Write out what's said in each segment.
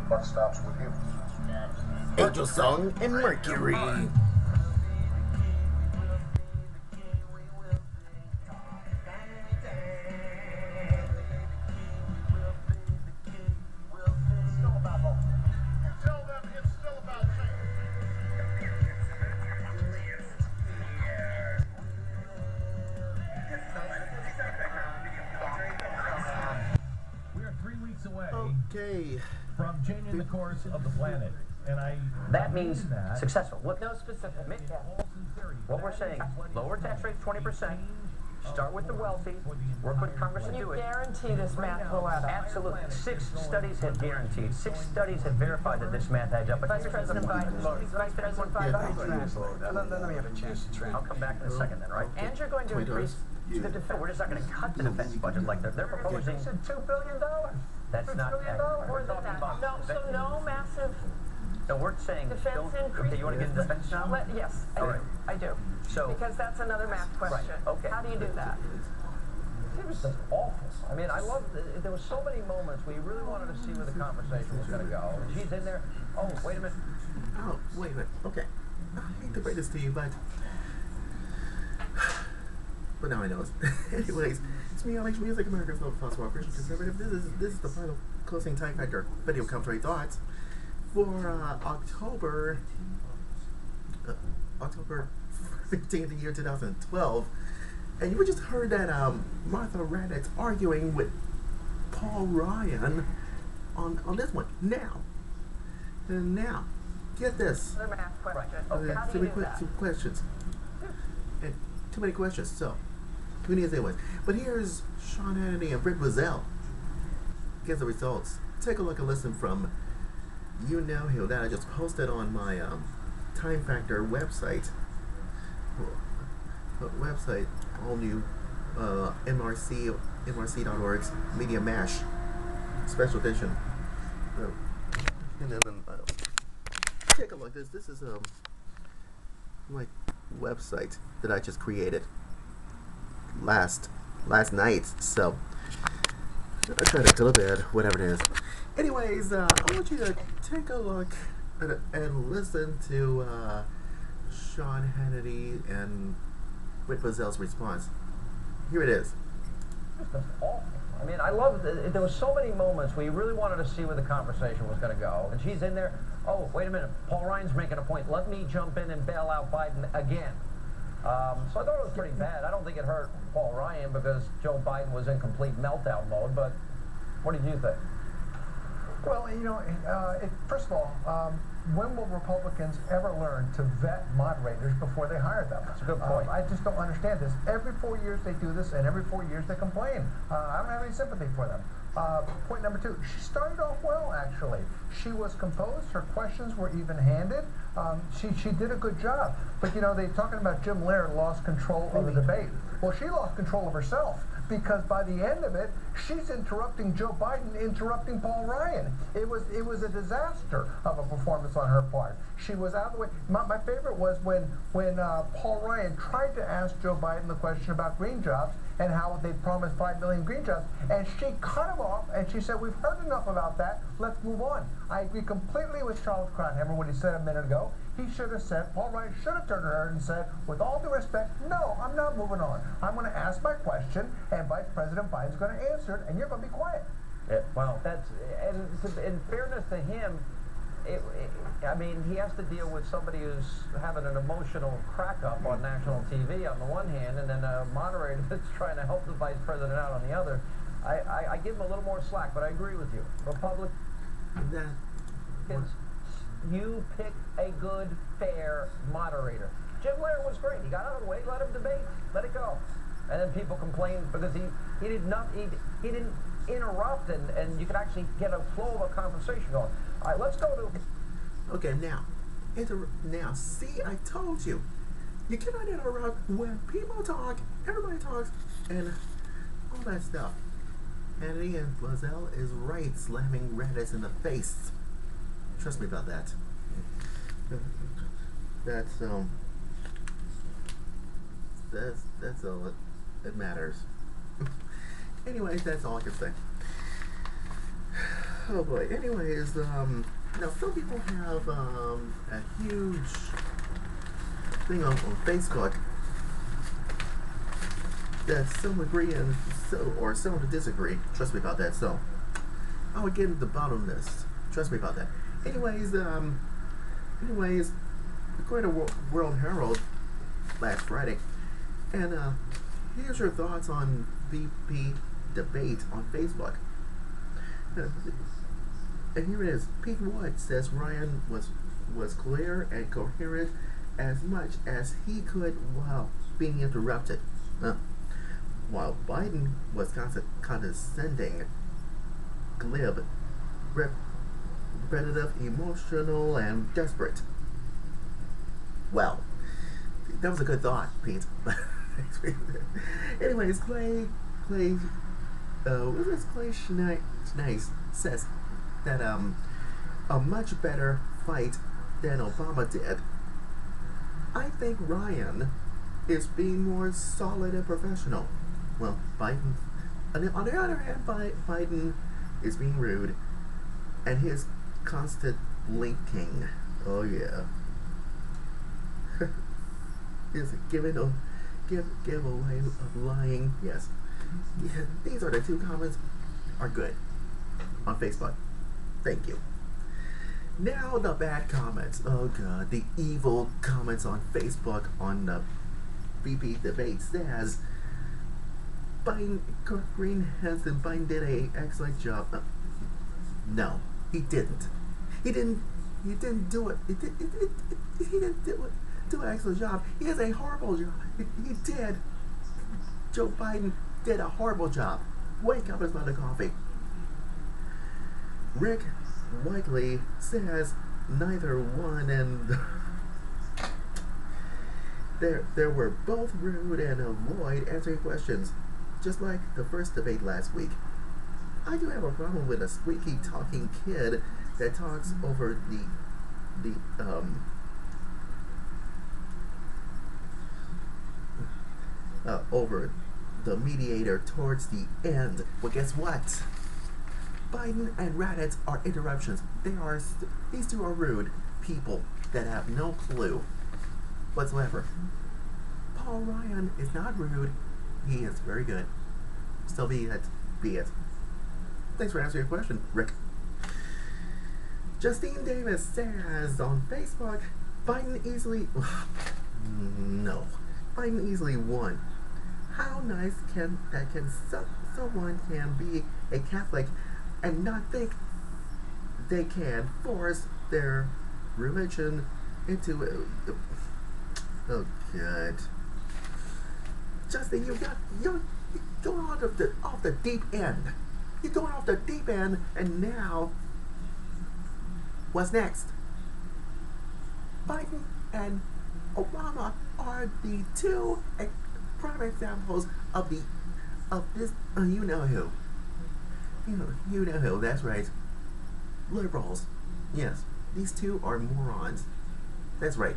What stops with you? Angel Song and Mercury. Okay. From changing the course of the planet. And that means successful. What? No specific. What we're saying, lower tax rates 20%, start with the wealthy, work with Congress to do it. You guarantee this math will add up? Absolutely. 6 studies have guaranteed, 6 studies have verified that this math adds up. But Vice President Biden. Vice President Biden. Let me have a chance to train. I'll come back in a second then, right? And you're going to increase the defense. We're just not going to cut the defense budget like they're proposing. $2 billion. That's not accurate. More than that. No, so no massive. No, we're saying defense increase. Okay, you want to get into defense now? Yes, I do. So, because that's another math question. Right, okay. How do you do that? It was just awful. I mean, I love. There were so many moments where you really wanted to see where the conversation was going to go. And she's in there. Oh, wait a minute. Oh, wait a minute. Okay. I hate to break this to you, but now I know it. Anyways, it's me, Alex Music, America's Most Possible Christian Conservative. This is the final closing Time Factor video commentary thoughts for October 15th, the year 2012. And you just heard that Martha Raddatz arguing with Paul Ryan on this one. Now, get this. Another math question. Okay. How do you do that? Some questions. And too many questions, so too many as they was. But here's Sean Hannity and Britt Brazell. Get the results. Take a look and listen from You Know Who that I just posted on my Time Factor website. All new MRC.org's Media Mash special edition. And then take a look. This is my website that I just created last night. So I tried to go to bed, whatever it is. Anyways, I want you to take a look and listen to Sean Hannity and Britt Brazell's response. Here it is. It was just awful. I mean, I love. There were so many moments where you really wanted to see where the conversation was going to go. And she's in there. Oh, wait a minute. Paul Ryan's making a point. Let me jump in and bail out Biden again. So I thought it was pretty bad. I don't think it hurt Paul Ryan because Joe Biden was in complete meltdown mode. But what did you think? Well, you know, first of all, when will Republicans ever learn to vet moderators before they hire them? That's a good point. I just don't understand this. Every 4 years they do this, and every 4 years they complain. I don't have any sympathy for them. Point number 2, she started off well, actually. She was composed. Her questions were even-handed. She did a good job. But, you know, they're talking about Jim Laird lost control of the debate. Well, she lost control of herself, because by the end of it, she's interrupting Joe Biden, interrupting Paul Ryan. It was a disaster of a performance on her part. She was out of the way. My favorite was when Paul Ryan tried to ask Joe Biden the question about green jobs and how they promised 5 million green jobs, and she cut him off and she said, "We've heard enough about that. Let's move on." I agree completely with Charles Krauthammer what he said a minute ago. He should have said, Paul Ryan should have turned to her and said, with all due respect, no, I'm not moving on. I'm going to ask my question, and Vice President Biden's going to answer it, and you're going to be quiet. Yeah, well, and in fairness to him, I mean, he has to deal with somebody who's having an emotional crack-up on national TV on the one hand, and then a moderator that's trying to help the vice president out on the other. I give him a little more slack, but I agree with you. Republicans, you pick a good, fair moderator. Jim Laird was great. He got out of the way, let him debate, let it go. And then people complained because he didn't interrupt, and you could actually get a flow of a conversation going. All right, let's go to... Okay, now, see, I told you. You cannot interrupt when people talk, everybody talks, and all that stuff. Hannity and Brazell is right, slamming Raddatz in the face. Trust me about that. That's all that matters. Anyways, that's all I can say. Oh boy. Anyways, now some people have a huge thing on Facebook that some agree and some disagree. Trust me about that. So I would get into the bottom of this. Trust me about that. Anyways, according to World Herald last Friday, and here's your thoughts on VP debate on Facebook. And here it is. Pete Wood says Ryan was clear and coherent as much as he could while being interrupted. While Biden was condescending, glib, repetitive, emotional, and desperate. Well, that was a good thought, Pete. Anyways, Clay Schneis says that a much better fight than Obama did. I think Ryan is being more solid and professional. Well, Biden, on the other hand, Biden is being rude, and his constant blinking. Oh yeah. Is giving a giveaway of lying. Yes. Yeah, these are the two comments are good on Facebook. Thank you. Now the bad comments. Oh god, the evil comments on Facebook on the BP debate says Biden, Green Hansen, Biden did an excellent job. No, he didn't. He didn't do it. He didn't do an excellent job. He has a horrible job. He did. Joe Biden did a horrible job. Wake up and smell the coffee. Rick Whiteley says neither one, and there were both rude and avoid answering questions, just like the first debate last week. I do have a problem with a squeaky talking kid that talks over over the mediator towards the end. Well, guess what? Biden and Raditz are interruptions. These two are rude people that have no clue whatsoever. Paul Ryan is not rude. He is very good. So be it. Thanks for answering your question, Rick. Justine Davis says on Facebook, Biden easily won. How nice someone can be a Catholic and not think they can force their religion into oh god. Justin, you're going off the deep end. You're going off the deep end, and now what's next? Biden and Obama are the two prime examples of this you know who. You know who, that's right. Liberals. Yes, these two are morons. That's right.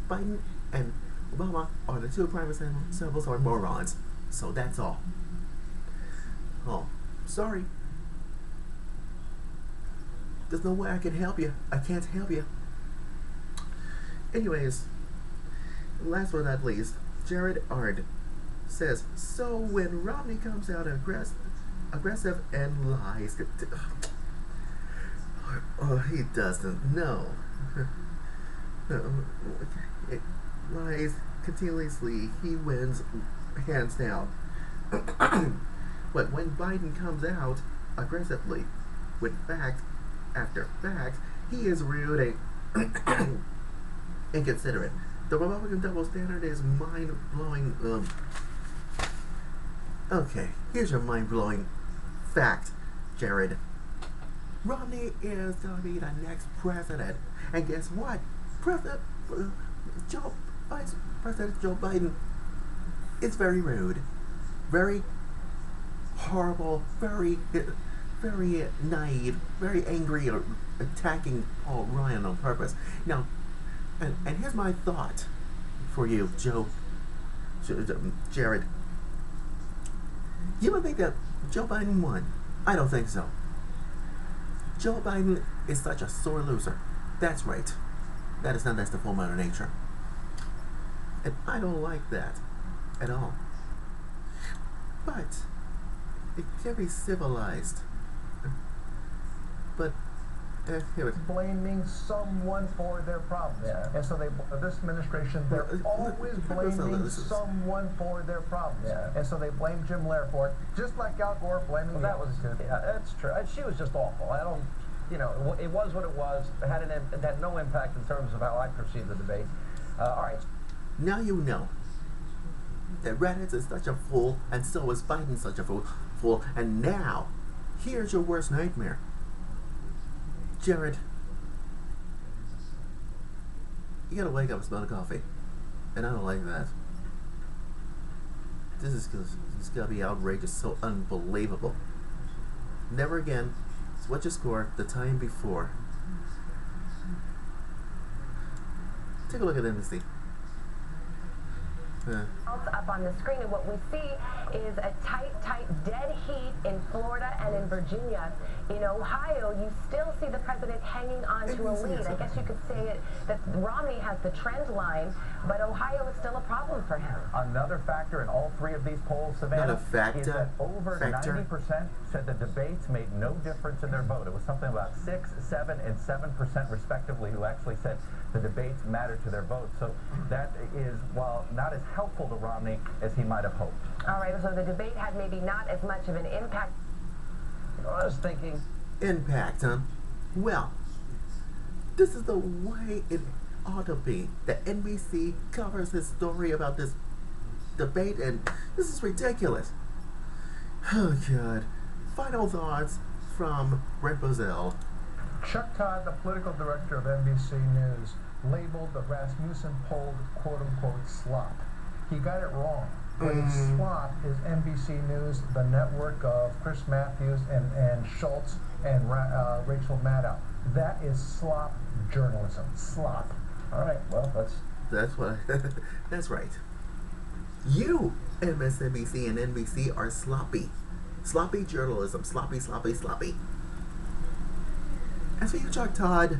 Biden and Obama are the two prime examples are morons. So that's all. Oh, sorry. There's no way I can help you. I can't help you. Anyways, last but not least, Jared Ard says, so when Romney comes out aggressive and lies, oh, he doesn't. No. It lies continuously. He wins hands down. But when Biden comes out aggressively with fact after fact, he is rude and inconsiderate. The Republican double standard is mind-blowing. Okay, here's your mind-blowing fact, Jared. Romney is going to be the next president. And guess what? Vice President Joe Biden is very rude, very horrible, very naive, very angry, or attacking Paul Ryan on purpose. Now, and here's my thought for you, Jared. You don't think that Joe Biden won? I don't think so. Joe Biden is such a sore loser. That's right. That is not nice to full Mother Nature. And I don't like that at all. But it can be civilized. But here it blaming someone for their problems. Yeah. And so this administration, they're always blaming someone for their problems. Yeah. And so they blame Jim Lair for it, just like Al Gore blaming Well, that was, yeah, that's true. She was just awful. I don't, you know, it was what it was. It had no impact in terms of how I perceive the debate. All right. Now you know that Reddit is such a fool, and so is Biden such a fool. And now, here's your worst nightmare. Jared, you gotta wake up and smell the coffee. And I don't like that. This is gonna be outrageous, so unbelievable. Never again. It's what you scored the time before. Take a look at NBC. Up on the screen, and what we see is a tight dead heat in Florida and in Virginia. In Ohio, you still see the president hanging on to a lead. I guess you could say that Romney has the trend line, but Ohio is still a problem for him. Another factor in all three of these polls, Savannah, Not a factor. is that over 90% said the debates made no difference in their vote. It was something about 6, 7, and 7% respectively who actually said the debates mattered to their vote. So that is, while not as helpful to Romney as he might have hoped. All right, so the debate had maybe not as much of an impact. I was thinking. Impact, huh? Well, this is the way it ought to be. The NBC covers this story about this debate, and this is ridiculous. Oh, God. Final thoughts from Brent Bozell. Chuck Todd, the political director of NBC News, labeled the Rasmussen poll quote-unquote slop. He got it wrong. What is slop is NBC News, the network of Chris Matthews and Schultz and Rachel Maddow. That is slop journalism. Slop. All right, well, That's what that's right. You, MSNBC and NBC, are sloppy. Sloppy journalism. Sloppy, sloppy, sloppy. As for you, Chuck Todd,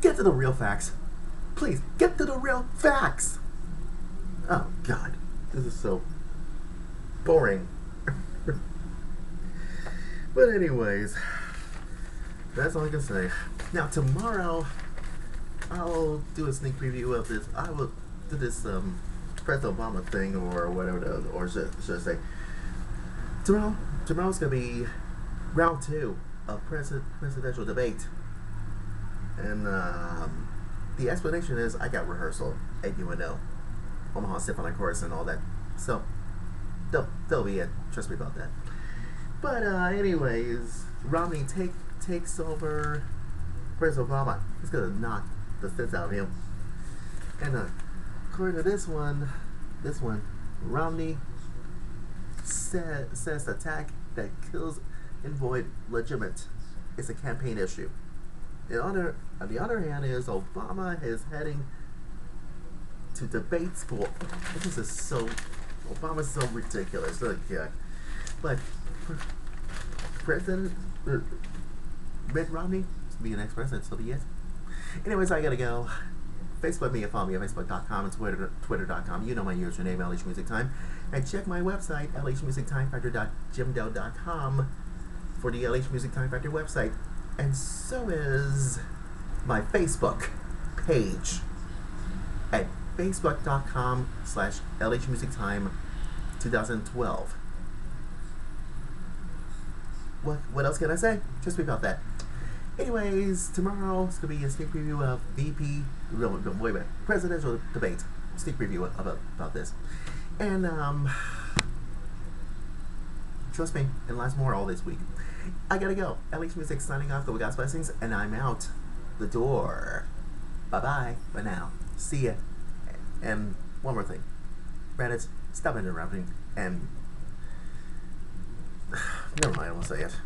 get to the real facts. Please, get to the real facts. Oh, God. This is so boring. But anyways, that's all I can say. Now, tomorrow, I'll do a sneak preview of this. I will do this President Obama thing or whatever, or should I say. Tomorrow's going to be round 2 of presidential debate. And the explanation is I got rehearsal at UNO. Omaha Symphony Chorus and all that. So, that'll be it. Trust me about that. But anyways, Romney takes over President Obama. He's gonna knock the sense out of him. And according to this one, Romney says attack that kills and void legitimate. It's a campaign issue. On the other hand, is Obama is heading to debate school. This is so Obama's so ridiculous. Oh, God. But President Mitt Romney to be the next president, so be it. Anyways, I gotta go. Facebook me, follow me at facebook.com and twitter.com. You know my username, LHMusicTime. And check my website, lhmusictimefactor.jimdo.com for the LH Music Time Factor website. And so is my Facebook page at facebook.com/LHMusicTime2012. What else can I say? Just about that. Anyways, tomorrow it's going to be a sneak preview of presidential debate. Sneak preview about this. And, trust me, and lots more all this week. I gotta go. LH Music signing off. Go with God's blessings, and I'm out the door. Bye-bye for now. See ya. And one more thing. Reddit, stop interrupting, and never mind, I won't say it.